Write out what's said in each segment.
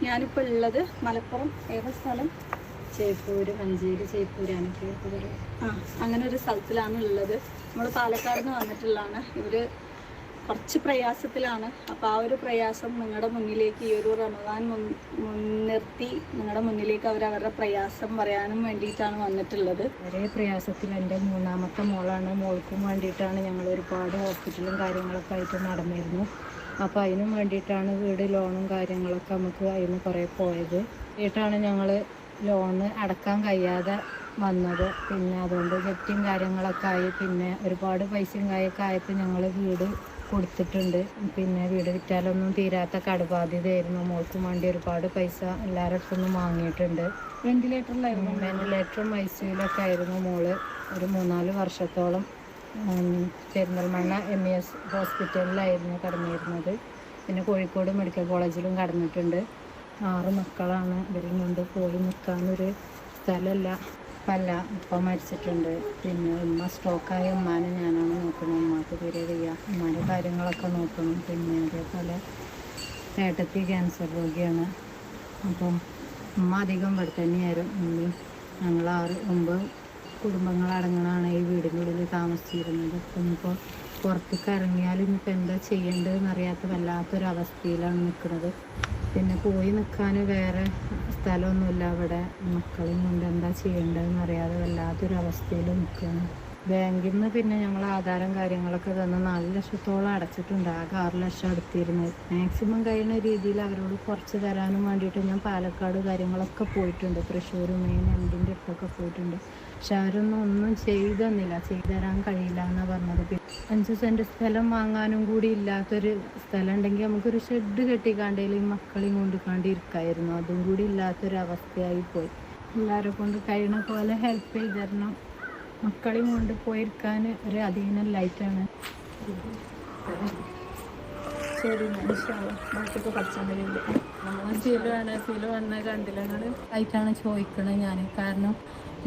ഞാനിപ്പോൾ ഉള്ളത് മലപ്പുറം ഏത് സ്ഥലം? ചേപ്പൂര്, മഞ്ചേരി, ചേപ്പൂരാണ് കേൾക്കുന്നത്. അങ്ങനെ ഒരു സ്ഥലത്തിലാണ് ഉള്ളത്. നമ്മൾ പാലക്കാട് നിന്ന് വന്നിട്ടുള്ളതാണ്. ഇവർ കുറച്ച് പ്രയാസത്തിലാണ്. അപ്പോൾ ആ ഒരു പ്രയാസം നിങ്ങളുടെ മുന്നിലേക്ക് ഈ ഒരു റമദാൻ മുൻനിർത്തി നിങ്ങളുടെ മുന്നിലേക്ക് അവരവരുടെ പ്രയാസം പറയാനും വേണ്ടിയിട്ടാണ് വന്നിട്ടുള്ളത്. ഒരേ പ്രയാസത്തിൽ എൻ്റെ മൂന്നാമത്തെ മോളാണ്. മോൾക്കും വേണ്ടിയിട്ടാണ് ഞങ്ങൾ ഒരുപാട് ഹോസ്പിറ്റലും കാര്യങ്ങളൊക്കെ ആയിട്ട് നടന്നിരുന്നു. അപ്പോൾ അതിനും വേണ്ടിയിട്ടാണ് വീട് ലോണും കാര്യങ്ങളൊക്കെ നമുക്ക് അതിന് കുറേ പോയത്. ആയിട്ടാണ് ഞങ്ങൾ ലോണ് അടക്കാൻ കഴിയാതെ വന്നത്. പിന്നെ അതുകൊണ്ട് ജപ്തിയും കാര്യങ്ങളൊക്കെ ആയി. പിന്നെ ഒരുപാട് പൈസയും കാര്യമൊക്കെ ആയപ്പോൾ ഞങ്ങൾ വീട് കൊടുത്തിട്ടുണ്ട്. പിന്നെ വീട് വിറ്റാലൊന്നും തീരാത്ത കടബാധ്യതയായിരുന്നു. മോൾക്കും വേണ്ടി ഒരുപാട് പൈസ എല്ലാവരുടെ അടുത്തൊന്നും വാങ്ങിയിട്ടുണ്ട്. വെന്റിലേറ്ററും ICUലൊക്കെ ആയിരുന്നു മോള്. ഒരു 3-4 വർഷത്തോളം പെരിന്തൽമണ്ണ MES ഹോസ്പിറ്റലിലായിരുന്നു കടന്നിരുന്നത്. പിന്നെ കോഴിക്കോട് മെഡിക്കൽ കോളേജിലും കടന്നിട്ടുണ്ട്. 6 മക്കളാണ്. ഇവരും കൊണ്ട് പോയി നിൽക്കാനൊരു സ്ഥലമല്ല. ഉപ്പ മരിച്ചിട്ടുണ്ട്. പിന്നെ ഉമ്മ സ്ട്രോക്കായ ഉമ്മാനെ ഞാനാണ് നോക്കുന്നത്. ഉമ്മാക്ക് തീരെ വയ്യ. ഉമ്മാൻ്റെ കാര്യങ്ങളൊക്കെ നോക്കണം. പിന്നെ അതേപോലെ ഏട്ടത്തി ക്യാൻസർ രോഗിയാണ്. അപ്പം ഉമ്മ അധികം ഇവിടെ തന്നെയായിരുന്നു. ഉമ്മയും ഞങ്ങൾ 6-9 കുടുംബങ്ങളടങ്ങണമാണ് ഈ വീടിൻ്റെ ഉള്ളിൽ താമസിച്ചിരുന്നത്. ഇന്നിപ്പോൾ പുറത്തേക്ക് ഇറങ്ങിയാൽ ഇനിയിപ്പോൾ എന്താ ചെയ്യേണ്ടതെന്ന് അറിയാത്ത വല്ലാത്തൊരവസ്ഥയിലാണ് നിൽക്കുന്നത്. പിന്നെ പോയി നിൽക്കാൻ വേറെ സ്ഥലമൊന്നുമില്ല. അവിടെ മക്കളെയും കൊണ്ട് എന്താ ചെയ്യേണ്ടതെന്ന് അറിയാതെ വല്ലാത്തൊരവസ്ഥയിൽ നിൽക്കുകയാണ്. ബാങ്കിൽ നിന്ന് പിന്നെ ഞങ്ങൾ ആധാരം കാര്യങ്ങളൊക്കെ തന്ന് 4 ലക്ഷത്തോളം അടച്ചിട്ടുണ്ട്. ആകെ 6 ലക്ഷം എടുത്തിരുന്നത്. മാക്സിമം കഴിയുന്ന രീതിയിൽ അവരോട് കുറച്ച് തരാനും വേണ്ടിയിട്ട് ഞാൻ പാലക്കാട് കാര്യങ്ങളൊക്കെ പോയിട്ടുണ്ട്. തൃശ്ശൂർ മെയിൻ MDൻ്റെ അടുത്തൊക്കെ പോയിട്ടുണ്ട്. പക്ഷെ ഒന്നും ചെയ്തെന്നില്ല. ചെയ്തു തരാൻ കഴിയില്ല എന്നാണ് പറഞ്ഞത്. 5 സെൻറ്റ് സ്ഥലം വാങ്ങാനും കൂടി ഇല്ലാത്തൊരു സ്ഥലം ഉണ്ടെങ്കിൽ നമുക്കൊരു ഷെഡ് കെട്ടിക്കാണ്ടേൽ ഈ മക്കളെയും കൊണ്ട് കണ്ടിരിക്കായിരുന്നു. അതും കൂടി ഇല്ലാത്തൊരവസ്ഥയായി പോയി. എല്ലാവരെ കൊണ്ട് കഴിയണ പോലെ ഹെൽപ്പ് ചെയ്ത് തരണം. മക്കളെയും കൊണ്ട് പോയിരിക്കാൻ ഒരു അധീനം ലൈറ്റാണ്. ശരി, ബാക്കിയൊക്കെ പഠിച്ചാൽ മതി. നമ്മൾ ഫീല് വന്ന കണ്ടില്ല ആയിട്ടാണ് ചോദിക്കണത് ഞാൻ. കാരണം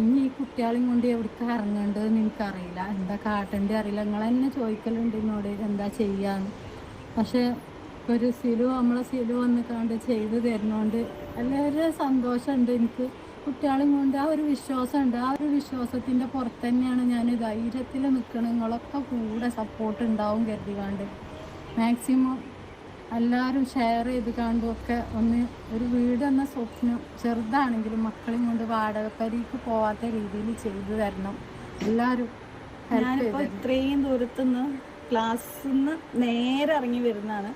ഇനി ഈ കുട്ടികളെയും കൊണ്ട് എവിടേക്ക് ഇറങ്ങേണ്ടതെന്ന് എനിക്കറിയില്ല. എന്താ കാട്ടേണ്ടി അറിയില്ല. നിങ്ങൾ തന്നെ ചോദിക്കലുണ്ട് എന്നോട് എന്താ ചെയ്യാന്ന്. പക്ഷെ ഒരു നമ്മളെ വന്ന് കണ്ട് ചെയ്ത് തരുന്നോണ്ട് വളരെ സന്തോഷമുണ്ട് എനിക്ക്. കുട്ടികളെയും കൊണ്ട് ആ ഒരു വിശ്വാസമുണ്ട്. ആ ഒരു വിശ്വാസത്തിൻ്റെ പുറത്ത് തന്നെയാണ് ഞാൻ ധൈര്യത്തിൽ നിൽക്കണം. നിങ്ങളൊക്കെ കൂടെ സപ്പോർട്ട് ഉണ്ടാവും കരുതികാണ്ട് മാക്സിമം എല്ലാവരും ഷെയർ ചെയ്ത് കാണുമ്പോൾ ഒന്ന് ഒരു വീട് എന്ന സ്വപ്നം ചെറുതാണെങ്കിലും മക്കളെയും കൊണ്ട് വാടകപ്പരിക്ക് പോവാത്ത രീതിയിൽ ചെയ്തു തരണം എല്ലാവരും. ഞാനിപ്പോൾ ഇത്രയും ദൂരത്തുനിന്ന് ക്ലാസ്സിൽ നിന്ന് നേരെ ഇറങ്ങി വരുന്നതാണ്.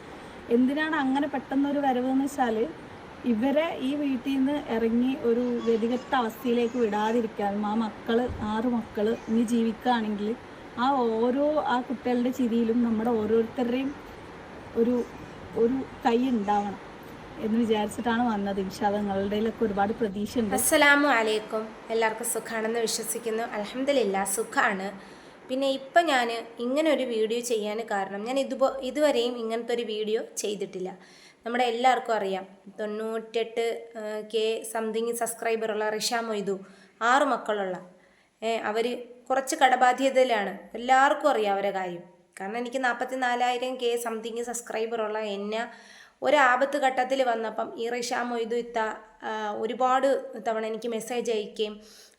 എന്തിനാണ് അങ്ങനെ പെട്ടെന്നൊരു വരവെന്ന് വെച്ചാൽ ഇവരെ ഈ വീട്ടിൽ നിന്ന് ഇറങ്ങി ഒരു വ്യതികെട്ട അവസ്ഥയിലേക്ക് വിടാതിരിക്കാനും ആ 6 മക്കൾ ഇനി ജീവിക്കുകയാണെങ്കിൽ ആ കുട്ടികളുടെ ചിരിയിലും നമ്മുടെ ഓരോരുത്തരുടെയും ഒരു കൈ ഉണ്ടാവണം എന്ന് വിചാരിച്ചിട്ടാണ് വന്നത്. ഇൻഷാല്ലാ നിങ്ങളുടെയിലൊക്കെ ഒരുപാട് പ്രതീക്ഷയുണ്ട്. അസ്സലാമു അലൈക്കും. എല്ലാവർക്കും സുഖാണെന്ന് വിശ്വസിക്കുന്നു. അൽഹംദുലില്ലാ സുഖമാണ്. പിന്നെ ഇപ്പം ഞാൻ ഇങ്ങനെ ഒരു വീഡിയോ ചെയ്യാൻ കാരണം ഞാൻ ഇതുവരെയും ഇങ്ങനത്തെ ഒരു വീഡിയോ ചെയ്തിട്ടില്ല. നമ്മുടെ എല്ലാവർക്കും അറിയാം 98K സംതിങ് സബ്സ്ക്രൈബറുള്ള റിഷ മൊയ്തു 6 മക്കളുള്ള അവർ കുറച്ച് കടബാധ്യതയിലാണ്. എല്ലാവർക്കും അറിയാം അവരെ കാര്യം. കാരണം എനിക്ക് 44,000K സംതിങ് സബ്സ്ക്രൈബറുള്ള എന്നെ ഒരാപത്ത് ഘട്ടത്തിൽ വന്നപ്പം ഈ റിഷ മൊയ്തു ഒരുപാട് തവണ എനിക്ക് മെസ്സേജ് അയക്കുകയും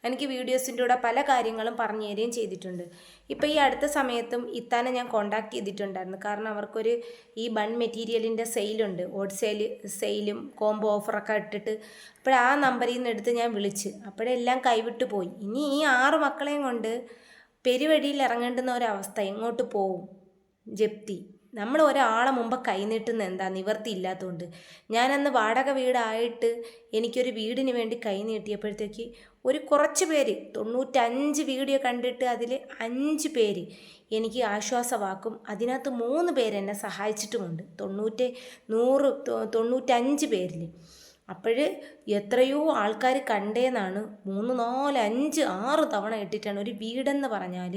എനിക്ക് വീഡിയോസിൻ്റെ കൂടെ പല കാര്യങ്ങളും പറഞ്ഞു തരികയും ചെയ്തിട്ടുണ്ട്. ഇപ്പോൾ ഈ അടുത്ത സമയത്തും ഇത്താനെ ഞാൻ കോണ്ടാക്ട് ചെയ്തിട്ടുണ്ടായിരുന്നു. കാരണം അവർക്കൊരു ഈ ബൺ മെറ്റീരിയലിൻ്റെ സെയിലുണ്ട്. സെയിലും കോംബോ ഓഫറൊക്കെ ഇട്ടിട്ട് ആ നമ്പറിൽ നിന്ന് എടുത്ത് ഞാൻ വിളിച്ച് അപ്പോഴെല്ലാം കൈവിട്ട് പോയി. ഇനി ഈ 6 മക്കളെയും കൊണ്ട് പെരുവഴിയിൽ ഇറങ്ങേണ്ടുന്ന ഒരവസ്ഥ. എങ്ങോട്ട് പോവും? ജപ്തി. നമ്മൾ ഒരാളെ മുമ്പ് കൈനീട്ടുന്ന എന്താ നിവർത്തി ഇല്ലാത്തതുകൊണ്ട്. ഞാനന്ന് വാടക വീടായിട്ട് എനിക്കൊരു വീടിന് വേണ്ടി കൈനീട്ടിയപ്പോഴത്തേക്ക് കുറച്ച് പേര് 95 വീഡിയോ കണ്ടിട്ട് അതിൽ 5 പേര് എനിക്ക് ആശ്വാസവാക്കും. അതിനകത്ത് 3 പേര് എന്നെ സഹായിച്ചിട്ടുമുണ്ട്. 95 പേരിൽ. എത്രയോ ആൾക്കാർ കണ്ടേന്നാണ് 3, 4, 5, 6 തവണ ഇട്ടിട്ടാണ്. ഒരു വീടെന്ന് പറഞ്ഞാൽ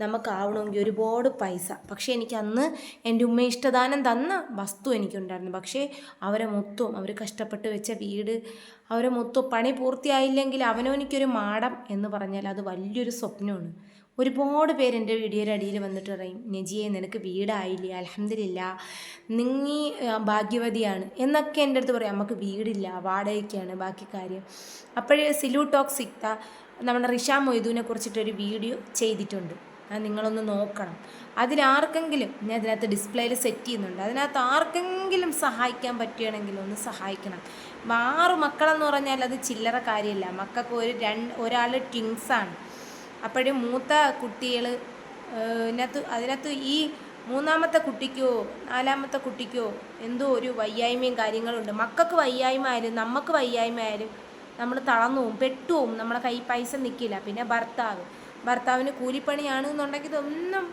നമുക്കാവണമെങ്കിൽ ഒരുപാട് പൈസ. പക്ഷേ എനിക്ക് അന്ന് എൻ്റെ ഉമ്മ ഇഷ്ടദാനം തന്ന വസ്തു എനിക്കുണ്ടായിരുന്നു. പക്ഷേ അവർ കഷ്ടപ്പെട്ട് വെച്ച വീട് പണി പൂർത്തിയായില്ലെങ്കിൽ അവനോനിക്കൊരു മാടം എന്ന് പറഞ്ഞാൽ അത് വലിയൊരു സ്വപ്നമാണ്. ഒരുപാട് പേര് എൻ്റെ വീഡിയോയുടെ അടിയിൽ വന്നിട്ട് പറയും, നജിയെ നിനക്ക് വീടായില്ലേ, അൽഹംദുലില്ലാ നീ ഭാഗ്യവതിയാണ് എന്നൊക്കെ എൻ്റെ അടുത്ത് പറയും. നമുക്ക് വീടില്ല, വാടകയ്ക്കാണ് ബാക്കി കാര്യം. അപ്പോഴേ സിലു ടോക്സ് ഇക്ത നമ്മുടെ റിഷ മൊയ്തുവിനെ കുറിച്ചിട്ടൊരു വീഡിയോ ചെയ്തിട്ടുണ്ട്, അത് നിങ്ങളൊന്ന് നോക്കണം. അതിലാർക്കെങ്കിലും ഞാൻ അതിനകത്ത് ഡിസ്പ്ലേയിൽ സെറ്റ് ചെയ്യുന്നുണ്ട്, അതിനകത്ത് ആർക്കെങ്കിലും സഹായിക്കാൻ പറ്റുകയാണെങ്കിൽ ഒന്ന് സഹായിക്കണം. 6 മക്കളെന്ന് പറഞ്ഞാൽ അത് ചില്ലറ കാര്യമല്ല. മക്കൾക്ക് ഒരാൾ ട്വിങ്സാണ്. അപ്പോഴും മൂത്ത കുട്ടികൾ അതിനകത്ത് ഈ 3ാമത്തെ കുട്ടിക്കോ 4ാമത്തെ കുട്ടിക്കോ എന്തോ ഒരു വയ്യായ്മയും കാര്യങ്ങളുണ്ട്. മക്കൾക്ക് വയ്യായ്മ ആയാലും നമുക്ക് വയ്യായ്മ ആയാലും നമ്മൾ തളർന്നു പോവും, പെട്ടുപോവും, നമ്മളെ കൈ പൈസ നിൽക്കില്ല. പിന്നെ ഭർത്താവിന് കൂലിപ്പണിയാണ് എന്നുണ്ടെങ്കിൽ ഇതൊന്നും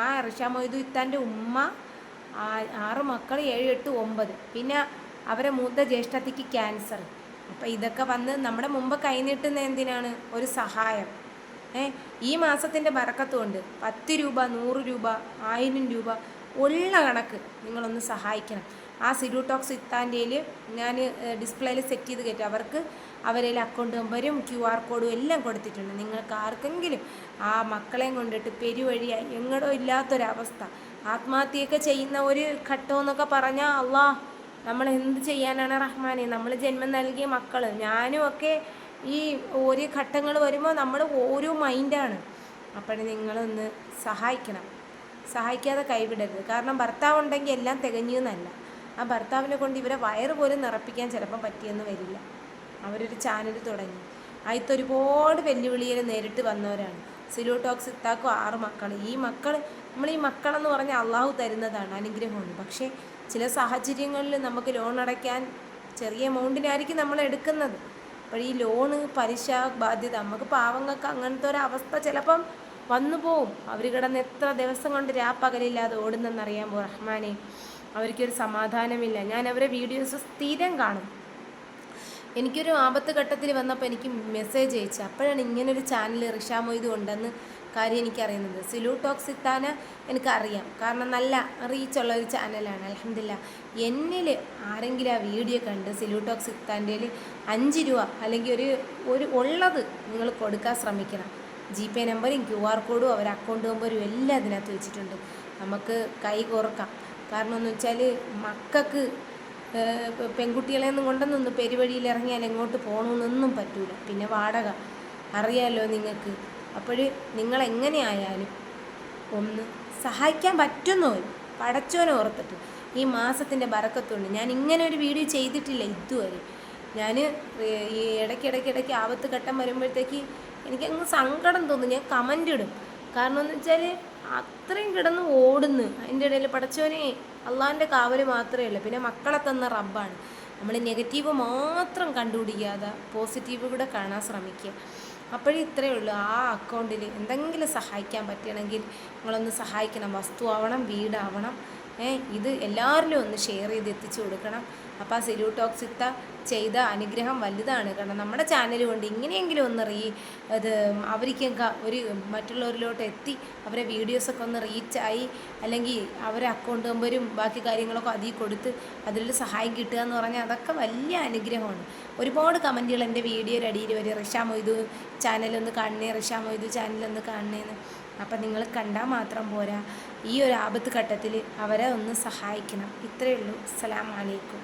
ആ റിഷ മൊയ്തു ഇത്താൻ്റെ ഉമ്മ 6 മക്കൾ 7, 8, 9, പിന്നെ അവരെ മൂത്ത ജ്യേഷ്ഠത്തിക്ക് ക്യാൻസർ. അപ്പോൾ ഇതൊക്കെ വന്ന് നമ്മുടെ മുമ്പ് കൈനീട്ടുന്ന എന്തിനാണ്? ഒരു സഹായം. ഈ മാസത്തിൻ്റെ ബറക്കത്തുകൊണ്ട് 10 രൂപ, 100 രൂപ, 1000 രൂപ ഉള്ള കണക്ക് നിങ്ങളൊന്ന് സഹായിക്കണം. ആ സിലു ടോക്സ് ഇത്താൻ്റെയിൽ ഞാൻ ഡിസ്പ്ലേയിൽ സെറ്റ് ചെയ്ത് കയറ്റും. അവരിൽ അക്കൗണ്ട് നമ്പരും QR കോഡും എല്ലാം കൊടുത്തിട്ടുണ്ട്. നിങ്ങൾക്ക് ആർക്കെങ്കിലും ആ മക്കളെയും കൊണ്ടിട്ട് പെരുവഴിയായി എങ്ങടോ ഇല്ലാത്തൊരവസ്ഥ, ആത്മഹത്യയൊക്കെ ചെയ്യുന്ന ഒരു ഘട്ടമെന്നൊക്കെ പറഞ്ഞാൽ അള്ളാ നമ്മൾ എന്ത് ചെയ്യാനാണ് റഹ്മാനെ, നമ്മൾ ജന്മം നൽകിയ മക്കൾ. ഞാനും ഒക്കെ ഈ ഓരോ ഘട്ടങ്ങൾ വരുമ്പോൾ നമ്മൾ ഓരോ മൈൻഡാണ്. അപ്പോഴും നിങ്ങളൊന്ന് സഹായിക്കണം, സഹായിക്കാതെ കൈവിടരുത്. കാരണം ഭർത്താവ് ഉണ്ടെങ്കിൽ എല്ലാം തികഞ്ഞു എന്നല്ല, ആ ഭർത്താവിനെ കൊണ്ട് ഇവരെ വയറ് പോലും നിറപ്പിക്കാൻ ചിലപ്പം പറ്റിയെന്ന് വരില്ല. അവരൊരു ചാനൽ തുടങ്ങി, അതിലത്തെ ഒരുപാട് വെല്ലുവിളികൾ നേരിട്ട് വന്നവരാണ്. സിലു ടോക്സ് ഇത്താക്കും 6 മക്കൾ. ഈ മക്കളെന്ന് പറഞ്ഞാൽ അള്ളാഹു തരുന്നതാണ്, അനുഗ്രഹമാണ്. പക്ഷേ ചില സാഹചര്യങ്ങളിൽ നമുക്ക് ലോൺ അടയ്ക്കാൻ ചെറിയ എമൗണ്ടിനായിരിക്കും നമ്മൾ എടുക്കുന്നത്. അപ്പോൾ ഈ ലോണ്, പലിശ ബാധ്യത, നമുക്ക് പാവങ്ങൾക്ക് അങ്ങനത്തെ ഒരവസ്ഥ ചിലപ്പം വന്നു പോവും. അവർ കിടന്ന് എത്ര ദിവസം കൊണ്ട് രാപ്പകലില്ലാതെ ഓടുന്നെന്നറിയാമോ റഹ്മാനെ. അവർക്കൊരു സമാധാനമില്ല. ഞാൻ അവരെ വീഡിയോസ് സ്ഥിരം കാണും. എനിക്കൊരു ആപത്ത് ഘട്ടത്തിൽ വന്നപ്പോൾ എനിക്ക് മെസ്സേജ് അയച്ചു. അപ്പോഴാണ് ഇങ്ങനൊരു ചാനൽ റിഷ മൊയ്തു ഉണ്ടെന്ന് കാര്യം എനിക്കറിയുന്നത്. സിലു ടോക്സ് ഇത്താന എനിക്കറിയാം, കാരണം നല്ല റീച്ചുള്ള ഒരു ചാനലാണ്. അൽഹംദുലില്ലാ എന്നിൽ ആരെങ്കിലും ആ വീഡിയോ കണ്ട് സിലു ടോക്സ് ഇത്താൻ്റെ 5 രൂപ അല്ലെങ്കിൽ ഒരു ഉള്ളത് നിങ്ങൾ കൊടുക്കാൻ ശ്രമിക്കണം. GP നമ്പറും QR കോഡും അവർ അക്കൗണ്ട് നമ്പറും എല്ലാം അതിനകത്ത് വെച്ചിട്ടുണ്ട്. നമുക്ക് കൈ കോർക്കാം. കാരണം എന്ന് വെച്ചാൽ മക്കൾക്ക് പെൺകുട്ടികളെയൊന്നും കൊണ്ടൊന്നും പെരുവഴിയിൽ ഇറങ്ങിയാൽ എങ്ങോട്ട് പോകണമെന്നൊന്നും പറ്റൂല. പിന്നെ വാടക അറിയാമല്ലോ നിങ്ങൾക്ക്. അപ്പോൾ നിങ്ങളെങ്ങനെയായാലും ഒന്ന് സഹായിക്കാൻ പറ്റുന്നവരും പടച്ചോനെ ഓർത്തിട്ട് ഈ മാസത്തിൻ്റെ ബറക്കത്തുണ്ട്. ഞാൻ ഇങ്ങനെ ഒരു വീഡിയോ ചെയ്തിട്ടില്ല ഇതുവരെ. ഞാൻ ഈ ഇടയ്ക്കിടയ്ക്ക് ആപത്ത് ഘട്ടം വരുമ്പോഴത്തേക്ക് എനിക്കങ്ങ് സങ്കടം തോന്നും. ഞാൻ കമൻ്റ് ഇടും. കാരണം എന്ന് വെച്ചാൽ അത്രയും കിടന്ന് ഓടുന്നു. അതിൻ്റെ ഇടയിൽ പടച്ചോനെ അള്ളാഹിൻ്റെ കാവൽ മാത്രമേ ഉള്ളൂ. പിന്നെ മക്കളെ തന്ന റബ്ബാണ്. നമ്മൾ നെഗറ്റീവ് മാത്രം കണ്ടുപിടിക്കാതെ പോസിറ്റീവ് കൂടെ കാണാൻ ശ്രമിക്കുക. അപ്പോഴേ ഇത്രയേ ഉള്ളൂ. ആ അക്കൗണ്ടിൽ എന്തെങ്കിലും സഹായിക്കാൻ പറ്റുകയാണെങ്കിൽ നിങ്ങളൊന്ന് സഹായിക്കണം. വസ്തു ആവണം, വീടാവണം. ഇത് എല്ലാവരിലും ഒന്ന് ഷെയർ ചെയ്ത് എത്തിച്ചു കൊടുക്കണം. അപ്പോൾ ആ സിലു ടോക്സ് ഇത്ത ചെയ്ത അനുഗ്രഹം വലുതാണ്. കാരണം നമ്മുടെ ചാനൽ കൊണ്ട് ഇങ്ങനെയെങ്കിലും ഒന്ന് അവർക്കൊക്കെ ഒരു മറ്റുള്ളവരിലോട്ട് എത്തി അവരെ വീഡിയോസൊക്കെ ഒന്ന് റീച്ചായി, അല്ലെങ്കിൽ അവരെ അക്കൗണ്ട് നമ്പരും ബാക്കി കാര്യങ്ങളൊക്കെ അതിൽ കൊടുത്ത് അതിലൊരു സഹായം കിട്ടുക എന്ന് പറഞ്ഞാൽ അതൊക്കെ വലിയ അനുഗ്രഹമാണ്. ഒരുപാട് കമൻറ്റുകൾ എൻ്റെ വീഡിയോയുടെ അടിയിൽ വരും, റിഷ മൊയ്തു ചാനലൊന്ന് കാണണേ, റിഷ മൊയ്തു ചാനലൊന്ന് കാണണേന്ന്. അപ്പം നിങ്ങൾ കണ്ടാൽ മാത്രം പോരാ, ഈ ഒരു ആപത്ത് ഘട്ടത്തിൽ അവരെ ഒന്ന് സഹായിക്കണം. ഇത്രയേ ഉള്ളൂ. അസ്സലാമു അലൈക്കും.